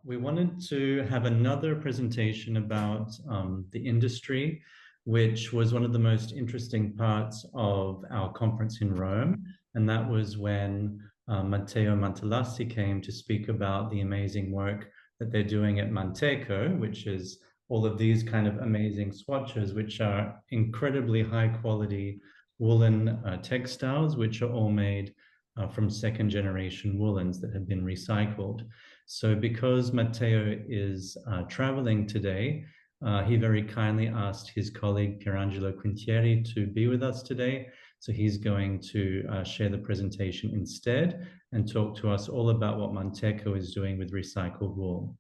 we wanted to have another presentation about the industry, which was one of the most interesting parts of our conference in Rome. And that was when Matteo Mantelassi came to speak about the amazing work that they're doing at Manteco, which is all of these kind of amazing swatches, which are incredibly high quality woolen textiles, which are all made from second generation woolens that have been recycled. So because Matteo is traveling today, he very kindly asked his colleague Pierangelo Quintieri to be with us today. So he's going to share the presentation instead and talk to us all about what Manteco is doing with recycled wool.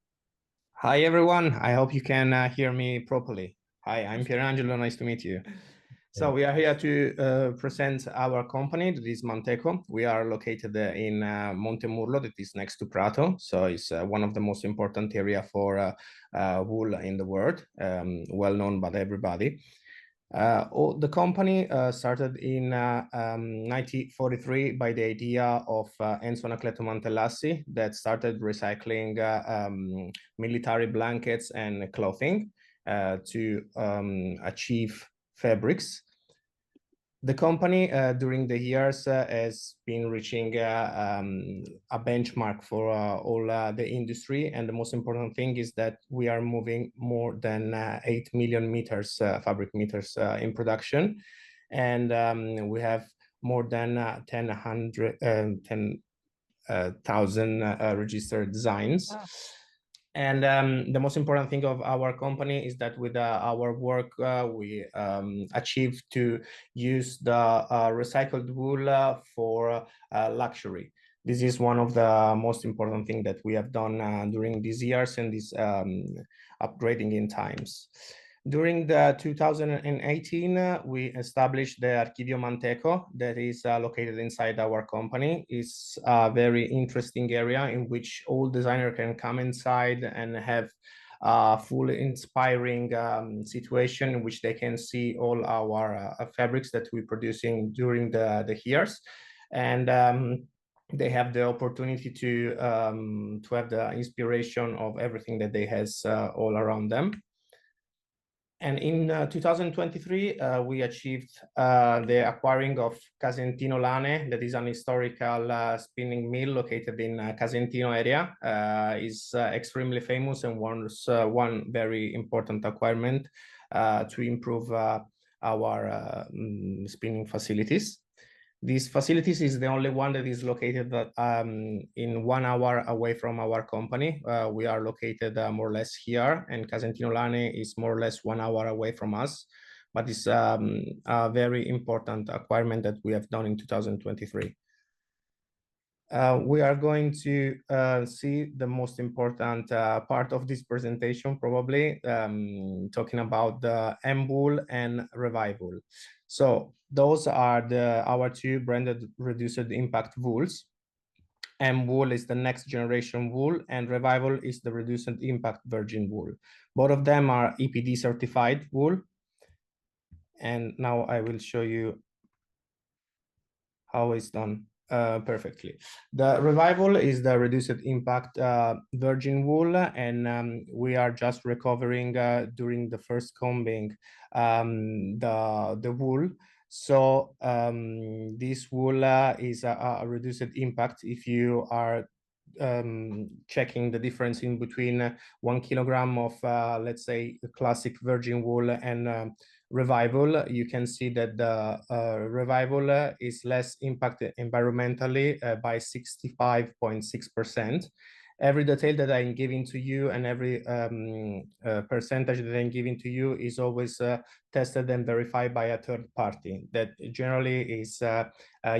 Hi, everyone. I hope you can hear me properly. Hi, I'm Pierangelo. Nice to meet you. So we are here to present our company, that is Manteco. We are located in Montemurlo, that is next to Prato. So it's one of the most important area for wool in the world, well known by everybody. The company started in 1943 by the idea of Enzo Anacleto Mantelassi that started recycling military blankets and clothing to achieve fabrics. The company during the years has been reaching a benchmark for all the industry. And the most important thing is that we are moving more than 8 million meters, fabric meters in production. And we have more than 10,000 registered designs. And the most important thing of our company is that with our work, we achieved to use the recycled wool for luxury. This is one of the most important things that we have done during these years and this upgrading in times. During the 2018, we established the Archivio Manteco that is located inside our company. It's a very interesting area in which all designers can come inside and have a fully inspiring situation in which they can see all our fabrics that we're producing during the years. And they have the opportunity to have the inspiration of everything that they has all around them. And in 2023, we achieved the acquiring of Casentino Lane, that is an historical spinning mill located in Casentino area. Is extremely famous and was one very important acquirement to improve our spinning facilities. This facilities is the only one that is located in 1 hour away from our company. We are located more or less here, and Casentino Lane is more or less 1 hour away from us. But it's a very important acquirement that we have done in 2023. We are going to see the most important part of this presentation, probably talking about the MWool and ReviWool. So those are our two branded reduced impact wools. MWool is the next generation wool, and ReviWool is the reduced impact virgin wool. Both of them are EPD certified wool. And now I will show you how it's done perfectly. The ReviWool is the reduced impact virgin wool, and we are just recovering during the first combing the wool. So this wool is a reduced impact. If you are checking the difference in between 1 kilogram of let's say classic virgin wool and ReviWool, you can see that the ReviWool is less impacted environmentally by 65.6%. Every detail that I'm giving to you and every percentage that I'm giving to you is always tested and verified by a third party that generally is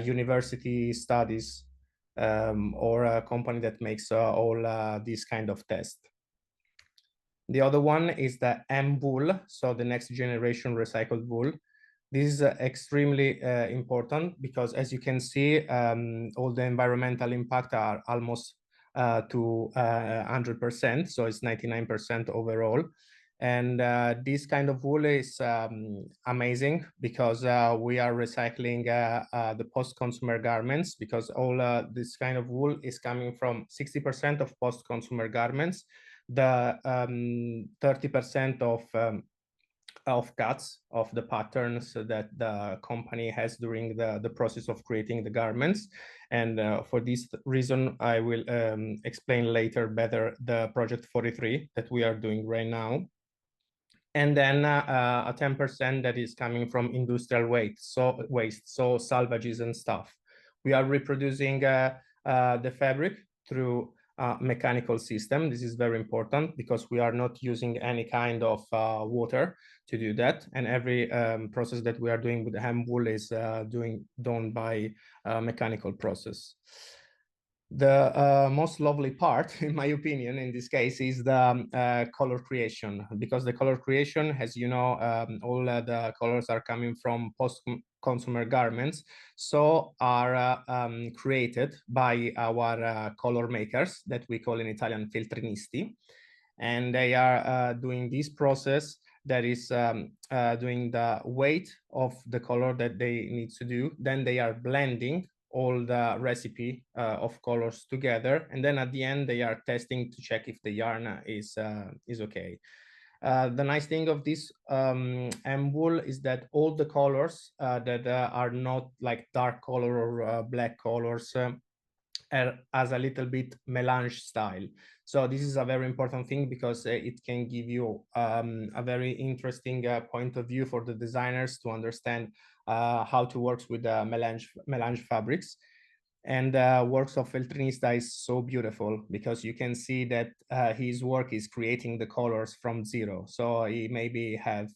university studies or a company that makes all these kind of tests. The other one is the MWool, so the next generation recycled wool. This is extremely important because, as you can see, all the environmental impact are almost to 100%, so it's 99% overall. And this kind of wool is amazing because we are recycling the post-consumer garments, because all this kind of wool is coming from 60% of post-consumer garments, the 30% of cuts of the patterns that the company has during the process of creating the garments. And for this reason, I will explain later better the Project 43 that we are doing right now. And then a 10% that is coming from industrial waste, so salvages and stuff. We are reproducing the fabric through a mechanical system. This is very important because we are not using any kind of water to do that. And every process that we are doing with the MWool is done by a mechanical process. The most lovely part, in my opinion, in this case, is the color creation, because the color creation, as you know, all the colors are coming from post-consumer garments, so are created by our color makers that we call in Italian filtrinisti, and they are doing this process that is doing the weight of the color that they need to do. Then they are blending all the recipe of colors together, and then at the end they are testing to check if the yarn is okay. The nice thing of this MWool is that all the colors that are not like dark color or black colors as a little bit melange style. So this is a very important thing because it can give you a very interesting point of view for the designers to understand how to work with melange fabrics. And works of Feltrinista is so beautiful because you can see that his work is creating the colors from zero. So he maybe have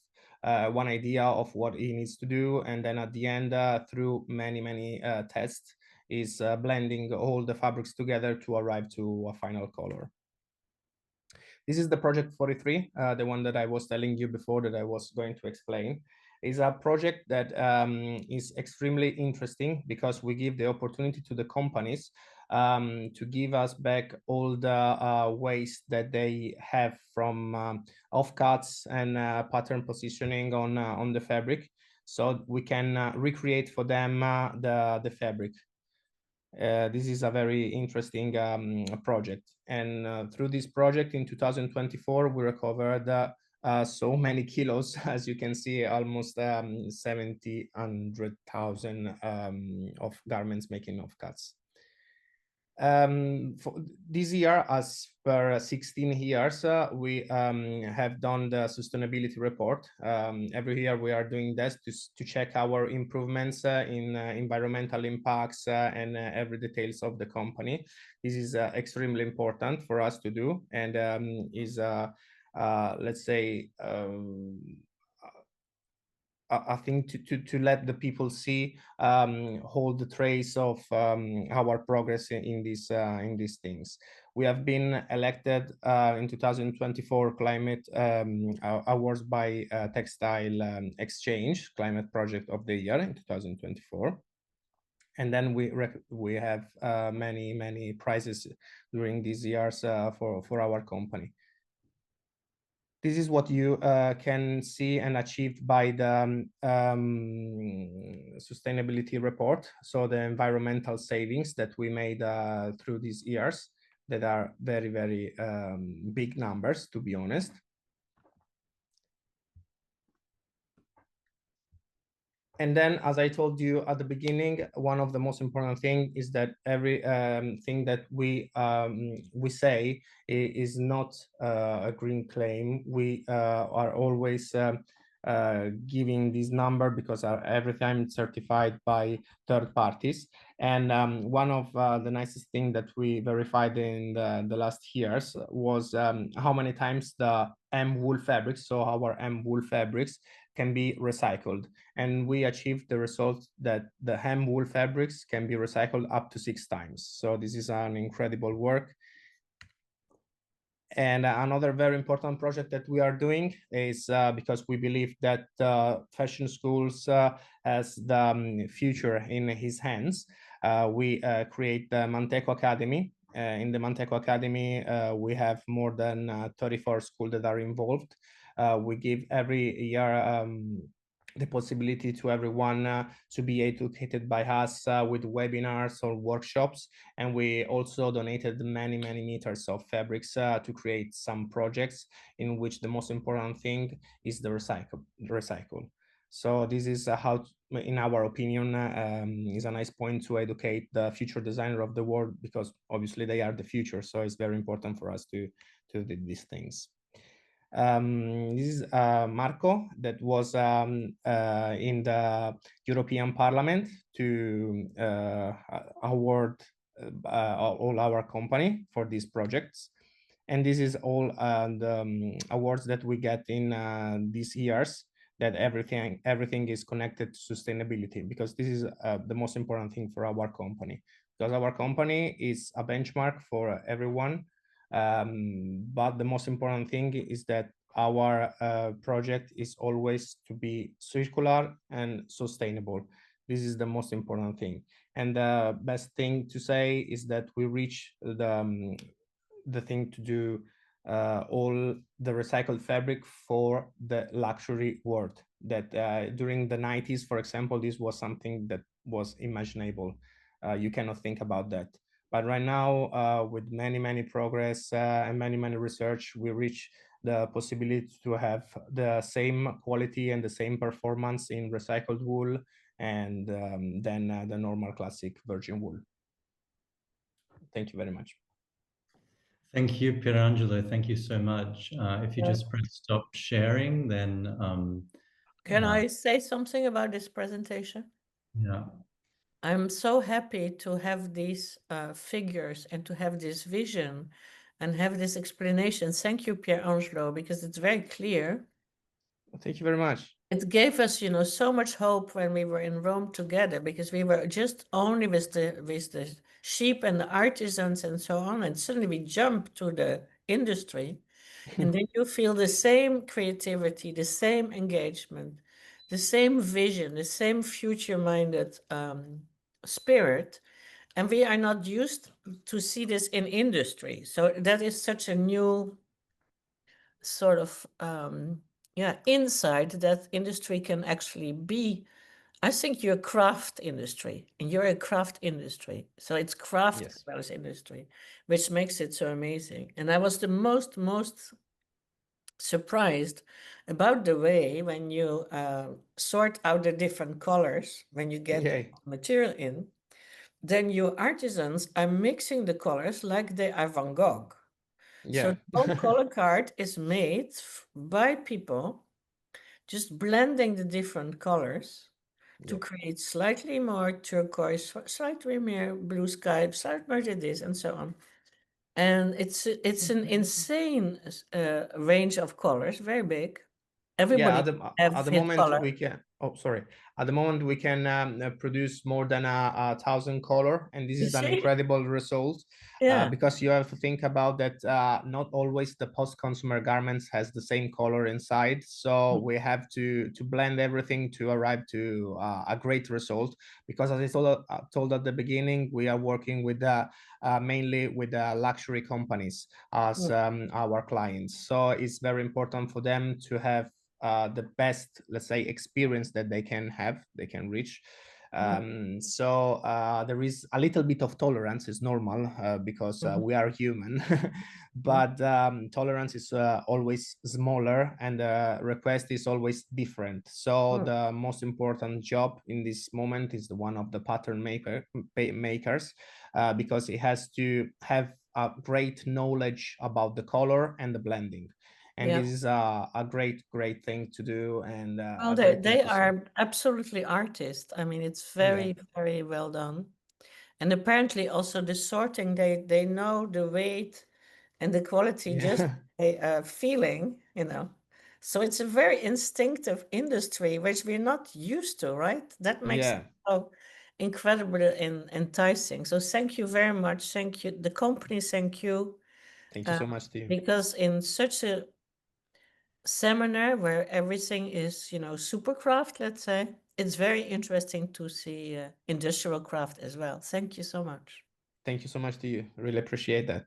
one idea of what he needs to do, and then at the end, through many tests, is blending all the fabrics together to arrive to a final color. This is the Project 43, the one that I was telling you before that I was going to explain. Is a project that is extremely interesting because we give the opportunity to the companies to give us back all the waste that they have from offcuts and pattern positioning on the fabric, so we can recreate for them the fabric. This is a very interesting project, and through this project in 2024 we recovered so many kilos, as you can see, almost 100,000 of garments making offcuts. For this year, as per 16 years, we have done the sustainability report. Every year we are doing this to check our improvements in environmental impacts and every details of the company. This is extremely important for us to do, and is let's say I think to let the people see hold the trace of our progress in these things. We have been elected in 2024 climate awards by Textile Exchange Climate Project of the Year in 2024. And then we have many prizes during these years for our company. This is what you can see and achieved by the sustainability report. So the environmental savings that we made through these years, that are very big numbers, to be honest. And then, as I told you at the beginning, one of the most important thing is that every thing that we say is not a green claim. We are always giving this number because every time certified by third parties. And one of the nicest thing that we verified in the last years was how many times the MWool fabrics, so our MWool fabrics, can be recycled. And we achieved the result that the MWool fabrics can be recycled up to 6 times. So this is an incredible work. And another very important project that we are doing is because we believe that fashion schools has the future in his hands. We create the Manteco Academy. In the Manteco Academy, we have more than 34 schools that are involved. We give every year the possibility to everyone to be educated by us with webinars or workshops. And we also donated many meters of fabrics to create some projects in which the most important thing is the recycle. So this is how, in our opinion, is a nice point to educate the future designer of the world, because obviously they are the future. So it's very important for us to do these things. This is Marco, that was in the European Parliament to award all our company for these projects. And this is all the awards that we get in these years, that everything is connected to sustainability, because this is the most important thing for our company, because our company is a benchmark for everyone. But the most important thing is that our project is always to be circular and sustainable. This is the most important thing. And the best thing to say is that we reach the thing to do all the recycled fabric for the luxury world, that during the 90s, for example, this was something that was imaginable. You cannot think about that. But right now, with many progress and many research, we reach the possibility to have the same quality and the same performance in recycled wool and then the normal classic virgin wool. Thank you very much. Thank you, Pierangelo. Thank you so much. If you just press stop sharing, then... Can I say something about this presentation? Yeah. I'm so happy to have these figures and to have this vision and have this explanation. Thank you, Pierangelo, because it's very clear. Thank you very much. It gave us, you know, so much hope when we were in Rome together, because we were just only with the sheep and the artisans and so on, and suddenly we jump to the industry, and then you feel the same creativity, the same engagement, the same vision, the same future-minded spirit, and we are not used to see this in industry. So that is such a new sort of insight that industry can actually be. I think you're a craft industry, and you're a craft industry. So it's craft as well as industry, which makes it so amazing. And I was the most surprised about the way when you sort out the different colors, when you get the material in, then your artisans are mixing the colors like they are Van Gogh. So the whole color card is made by people just blending the different colors to create slightly more turquoise, slightly more blue sky, slightly more this, and so on. And it's an insane range of colors, very big. Everybody at the moment color. We can. Oh, sorry. At the moment, we can produce more than 1,000 color, and this is an incredible result. Because you have to think about that. Not always the post-consumer garments has the same color inside, so we have to blend everything to arrive to a great result. Because as I told at the beginning, we are working with mainly with luxury companies as our clients. So it's very important for them to have the best, let's say, experience that they can reach. So there is a little bit of tolerance, is normal, because we are human. But tolerance is always smaller, and the request is always different. So the most important job in this moment is the one of the pattern makers, because it has to have a great knowledge about the color and the blending. And this is a great thing to do. And well, they are absolutely artists. I mean, it's very well done. And apparently also the sorting, they know the weight and the quality just a feeling, you know. So it's a very instinctive industry, which we're not used to, right? That makes it so incredibly enticing. So thank you very much. Thank you, the company. Thank you. Thank you so much to you. Because in such a seminar where everything is, you know, super craft, let's say, it's very interesting to see industrial craft as well. Thank you so much. Thank you so much to you. Really appreciate that.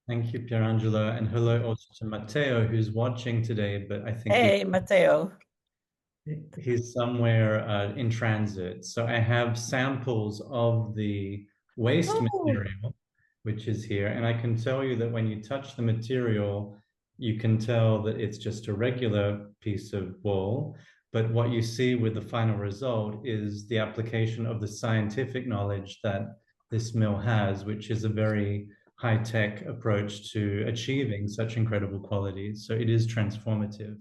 Thank you, Pierangelo, and hello also to Matteo, who's watching today, but I think Hey, Matteo. he's somewhere in transit. So I have samples of the waste material, which is here, and I can tell you that when you touch the material, you can tell that it's just a regular piece of wool, but what you see with the final result is the application of the scientific knowledge that this mill has, which is a very high-tech approach to achieving such incredible qualities. So it is transformative.